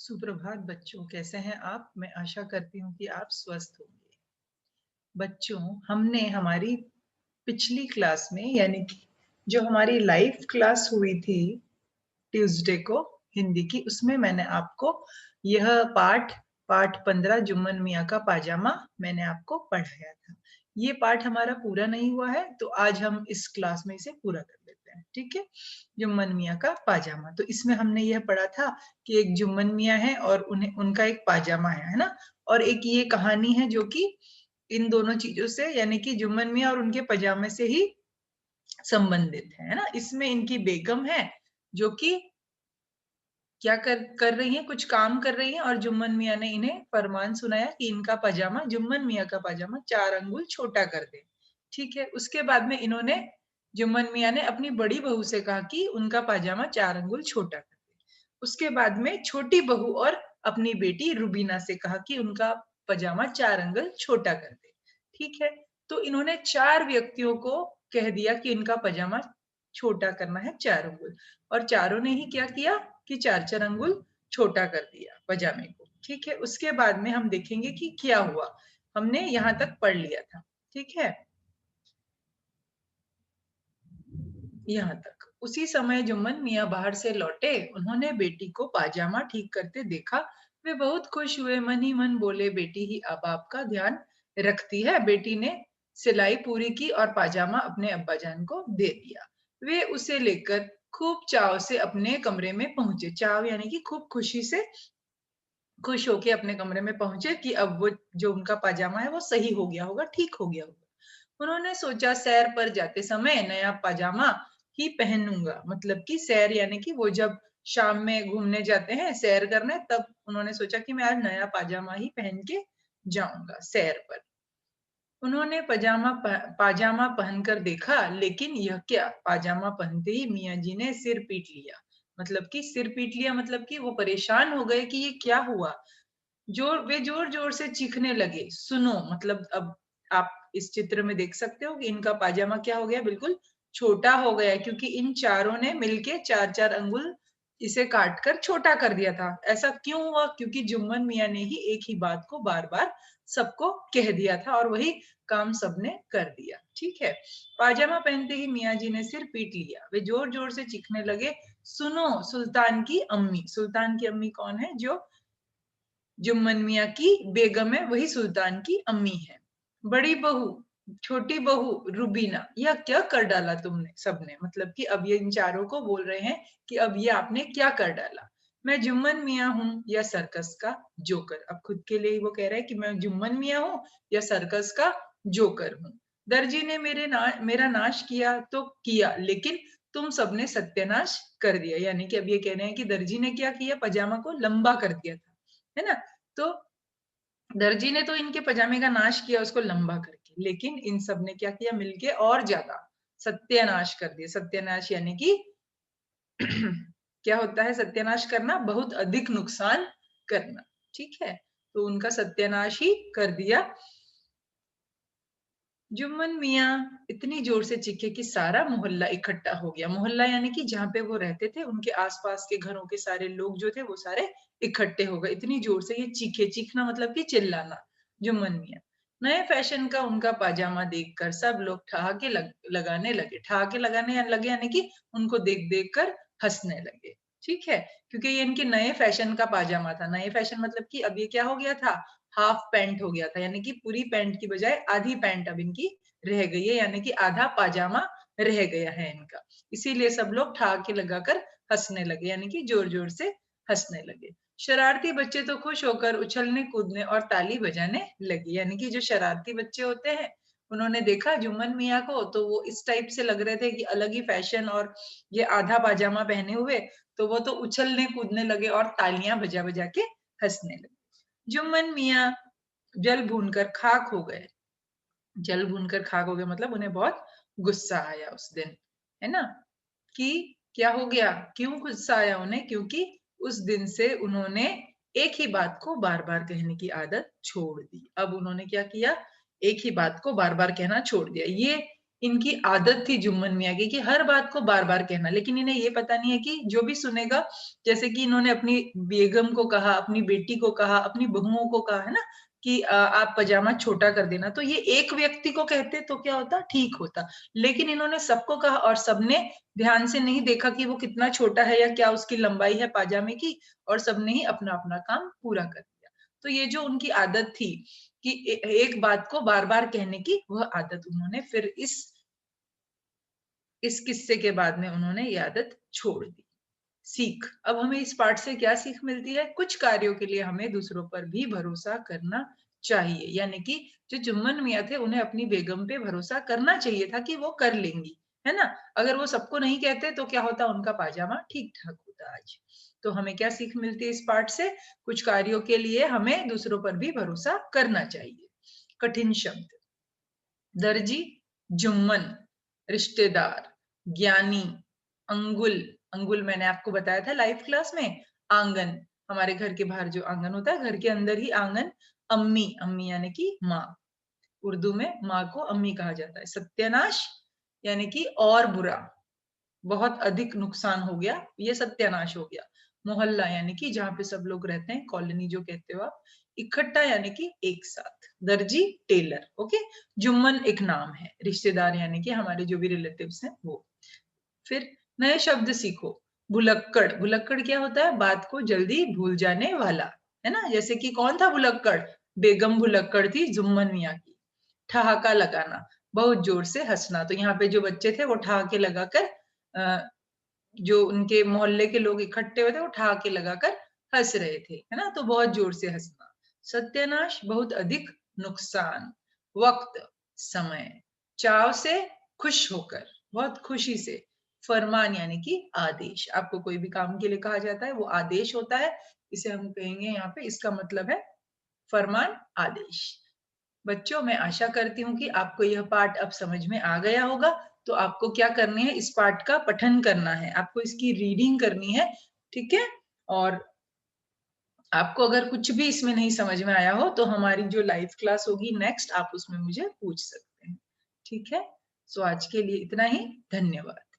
सुप्रभात बच्चों, कैसे हैं आप? मैं आशा करती हूँ कि आप स्वस्थ होंगे। बच्चों, हमने हमारी पिछली क्लास में यानी कि जो हमारी लाइव क्लास हुई थी ट्यूसडे को हिंदी की, उसमें मैंने आपको यह पाठ 15 जुम्मन मियाँ का पाजामा मैंने आपको पढ़ाया था। ये पाठ हमारा पूरा नहीं हुआ है, तो आज हम इस क्लास में इसे पूरा कर लेते हैं। ठीक है, जुम्मन मियाँ का पाजामा। तो इसमें हमने यह पढ़ा था कि एक जुम्मन मियाँ है और उन्हें उनका एक पाजामा है ना। और एक ये कहानी है जो कि इन दोनों चीजों से यानी कि जुम्मन मियाँ और उनके पजामे से ही संबंधित है ना। इसमें इनकी बेगम है जो कि क्या कर रही हैं, कुछ काम कर रही हैं, और जुम्मन मियाँ ने इन्हें फरमान सुनाया कि इनका पजामा, जुम्मन मियाँ का पजामा 4 अंगुल छोटा कर दे। ठीक है, उसके बाद में इन्होंने, जुम्मन मियाँ ने अपनी बड़ी बहू से कहा कि उनका पजामा 4 अंगुल छोटा कर दे। उसके बाद में छोटी बहू और अपनी बेटी रुबीना से कहा कि उनका पजामा 4 अंगुल छोटा कर दे। ठीक है, तो इन्होंने 4 व्यक्तियों को कह दिया कि इनका पजामा छोटा करना है 4 अंगुल, और चारों ने ही क्या किया कि 4-4 अंगुल छोटा कर दिया पजामे को। ठीक है, उसके बाद में हम देखेंगे कि क्या हुआ। हमने यहाँ तक पढ़ लिया था। ठीक है, यहाँ तक। उसी समय जुम्मन मियाँ बाहर से लौटे। उन्होंने बेटी को पाजामा ठीक करते देखा। वे बहुत खुश हुए, मन ही मन बोले, बेटी ही अब आपका ध्यान रखती है। बेटी ने सिलाई पूरी की और पाजामा अपने अब्बाजान को दे दिया। वे उसे लेकर खूब चाव से अपने कमरे में पहुंचे। चाव यानी कि खूब खुशी से, खुश होके अपने कमरे में पहुंचे कि अब वो जो उनका पाजामा है वो सही हो गया होगा, ठीक हो गया होगा। उन्होंने सोचा सैर पर जाते समय नया पाजामा ही पहनूंगा। मतलब कि सैर यानी कि वो जब शाम में घूमने जाते हैं सैर करने, तब उन्होंने सोचा कि मैं आज नया पाजामा ही पहन के जाऊंगा सैर पर। उन्होंने पाजामा पहनकर देखा, लेकिन यह क्या, पाजामा पहनते ही मियाँ जी ने सिर पीट लिया। मतलब कि सिर पीट लिया मतलब कि वो परेशान हो गए कि ये क्या हुआ। वे जोर जोर से चीखने लगे। सुनो, मतलब अब आप इस चित्र में देख सकते हो कि इनका पाजामा क्या हो गया, बिल्कुल छोटा हो गया, क्योंकि इन चारों ने मिलके 4-4 अंगुल इसे काटकर छोटा कर दिया था। ऐसा क्यों हुआ? क्योंकि जुम्मन मियाँ ने ही एक ही बात को बार बार सबको कह दिया था और वही काम सबने कर दिया। ठीक है, पाजामा पहनते ही मियाँ जी ने सिर पीट लिया। वे जोर जोर से चीखने लगे, सुनो, सुल्तान की अम्मी। सुल्तान की अम्मी कौन है? जो जुम्मन मियाँ की बेगम है, वही सुल्तान की अम्मी है। बड़ी बहू, छोटी बहू रुबीना, यह क्या कर डाला तुमने सबने? मतलब कि अब ये इन चारों को बोल रहे हैं कि अब ये आपने क्या कर डाला। मैं जुम्मन मियाँ हूँ या सर्कस का जोकर? अब खुद के लिए ही वो कह रहे हैं कि मैं जुम्मन मियाँ हूँ या सर्कस का जोकर हूँ। दर्जी ने मेरा नाश किया तो किया, लेकिन तुम सबने सत्यानाश कर दिया। यानी कि अब ये कह रहे हैं कि दर्जी ने क्या किया, पजामा को लंबा कर दिया था, है ना। तो दर्जी ने तो इनके पजामे का नाश किया उसको लंबा करके, लेकिन इन सब ने क्या किया मिलके, और ज्यादा सत्यानाश कर दिया। सत्यानाश यानी कि क्या होता है सत्यानाश करना? बहुत अधिक नुकसान करना। ठीक है, तो उनका सत्यानाश ही कर दिया। जुम्मन मियाँ इतनी जोर से चीखे कि सारा मोहल्ला इकट्ठा हो गया। मोहल्ला यानी कि जहाँ पे वो रहते थे, उनके आसपास के घरों के सारे लोग जो थे वो सारे इकट्ठे हो गए। इतनी जोर से ये चीखे, चीखना मतलब कि चिल्लाना। जुम्मन मियाँ, नए फैशन का उनका पाजामा देखकर सब लोग लगाने लगे। ठहाके लगाने लगे यानी कि उनको देख देख कर हंसने लगे। ठीक है, क्योंकि ये इनके नए फैशन का पाजामा था। नए फैशन मतलब कि अब ये क्या हो गया था, हाफ पैंट हो गया था, यानी कि पूरी पैंट की बजाय आधी पैंट अब इनकी रह गई है, यानी कि आधा पाजामा रह गया है इनका। इसीलिए सब लोग ठहाके लगाकर हंसने लगे, यानी कि जोर जोर से हंसने लगे। शरारती बच्चे तो खुश होकर उछलने कूदने और ताली बजाने लगे। यानी कि जो शरारती बच्चे होते हैं, उन्होंने देखा जुम्मन मियाँ को, तो वो इस टाइप से लग रहे थे कि अलग ही फैशन, और ये आधा पाजामा पहने हुए, तो वो तो उछलने कूदने लगे और तालियां बजा बजा के हंसने लगे। जुम्मन मियाँ जल भूनकर खाक हो गए। जल भूनकर खाक हो गए मतलब उन्हें बहुत गुस्सा आया उस दिन, है ना। कि क्या हो गया, क्यों गुस्सा आया उन्हें? क्योंकि उस दिन से उन्होंने एक ही बात को बार बार कहने की आदत छोड़ दी। अब उन्होंने क्या किया, एक ही बात को बार बार कहना छोड़ दिया। ये इनकी आदत थी जुम्मन मियाँ की कि हर बात को बार-बार कहना, लेकिन इन्हें ये पता नहीं है कि जो भी सुनेगा, जैसे कि इन्होंने अपनी बेगम को कहा, अपनी बेटी को कहा, अपनी बहुओं को कहा, है ना? कि आप पजामा छोटा कर देना, तो ये एक व्यक्ति को कहते तो क्या होता? ठीक होता। लेकिन इन्होंने सबको कहा और सबने ध्यान से नहीं देखा कि वो कितना छोटा है या क्या उसकी लंबाई है पाजामे की, और सबने ही अपना-अपना काम पूरा कर दिया। तो ये जो उनकी आदत थी कि एक बात को बार-बार कहने की, वह आदत उन्होंने फिर इस किस्से के बाद में उन्होंने ये आदत छोड़ दी। सीख, अब हमें इस पाठ से क्या सीख मिलती है? कुछ कार्यों के लिए हमें दूसरों पर भी भरोसा करना चाहिए, यानी कि जो जुम्मन मियाँ थे उन्हें अपनी बेगम पे भरोसा करना चाहिए था कि वो कर लेंगी, है ना? अगर वो सबको नहीं कहते तो क्या होता? उनका पाजामा ठीक-ठाक होता आज। तो हमें क्या सीख मिलती है इस पाठ से? कुछ कार्यों के लिए हमें दूसरों पर भी भरोसा करना चाहिए। कठिन शब्द, दर्जी, जुम्मन, रिश्तेदार, ज्ञानी, अंगुल, अंगुल मैंने आपको बताया था लाइव क्लास में, आंगन, हमारे घर के बाहर जो आंगन होता है, घर के अंदर ही आंगन, अम्मी, अम्मी यानी कि माँ, उर्दू में माँ को अम्मी कहा जाता है, सत्यानाश यानी कि और बुरा, बहुत अधिक नुकसान हो गया, ये सत्यानाश हो गया। मोहल्ला यानी कि जहाँ पे सब लोग रहते हैं, कॉलोनी जो कहते हो आप। इकट्ठा यानी कि एक साथ। दर्जी, टेलर, ओके। जुम्मन एक नाम है, रिश्तेदार यानी कि हमारे जो भी रिलेटिव्स हैं वो। फिर नए शब्द सीखो। भुलक्कड़, भुलक्कड़ क्या होता है? बात को जल्दी भूल जाने वाला, है ना? जैसे कि कौन था भुलक्कड़? बेगम भुलक्कड़ थी जुम्मन मियाँ की। ठहाका लगाना, बहुत जोर से हंसना, तो यहाँ पे जो बच्चे थे वो ठहाके लगाकर जो उनके मोहल्ले के लोग इकट्ठे हुए थे वो ठहाके लगाकर हंस रहे थे, है ना? तो बहुत जोर से हंसना। सत्यानाश, बहुत अधिक नुकसान। वक्त, समय, चाव से, खुश होकर, बहुत खुशी से। फरमान यानी कि आदेश, आपको कोई भी काम के लिए कहा जाता है वो आदेश होता है, इसे हम कहेंगे यहाँ पे, इसका मतलब है फरमान, आदेश। बच्चों, मैं आशा करती हूँ कि आपको यह पाठ अब समझ में आ गया होगा। तो आपको क्या करनी है? इस पाठ का पठन करना है, आपको इसकी रीडिंग करनी है, ठीक है? और आपको अगर कुछ भी इसमें नहीं समझ में आया हो तो हमारी जो लाइव क्लास होगी नेक्स्ट, आप उसमें मुझे पूछ सकते हैं, ठीक है? सो आज के लिए इतना ही, धन्यवाद।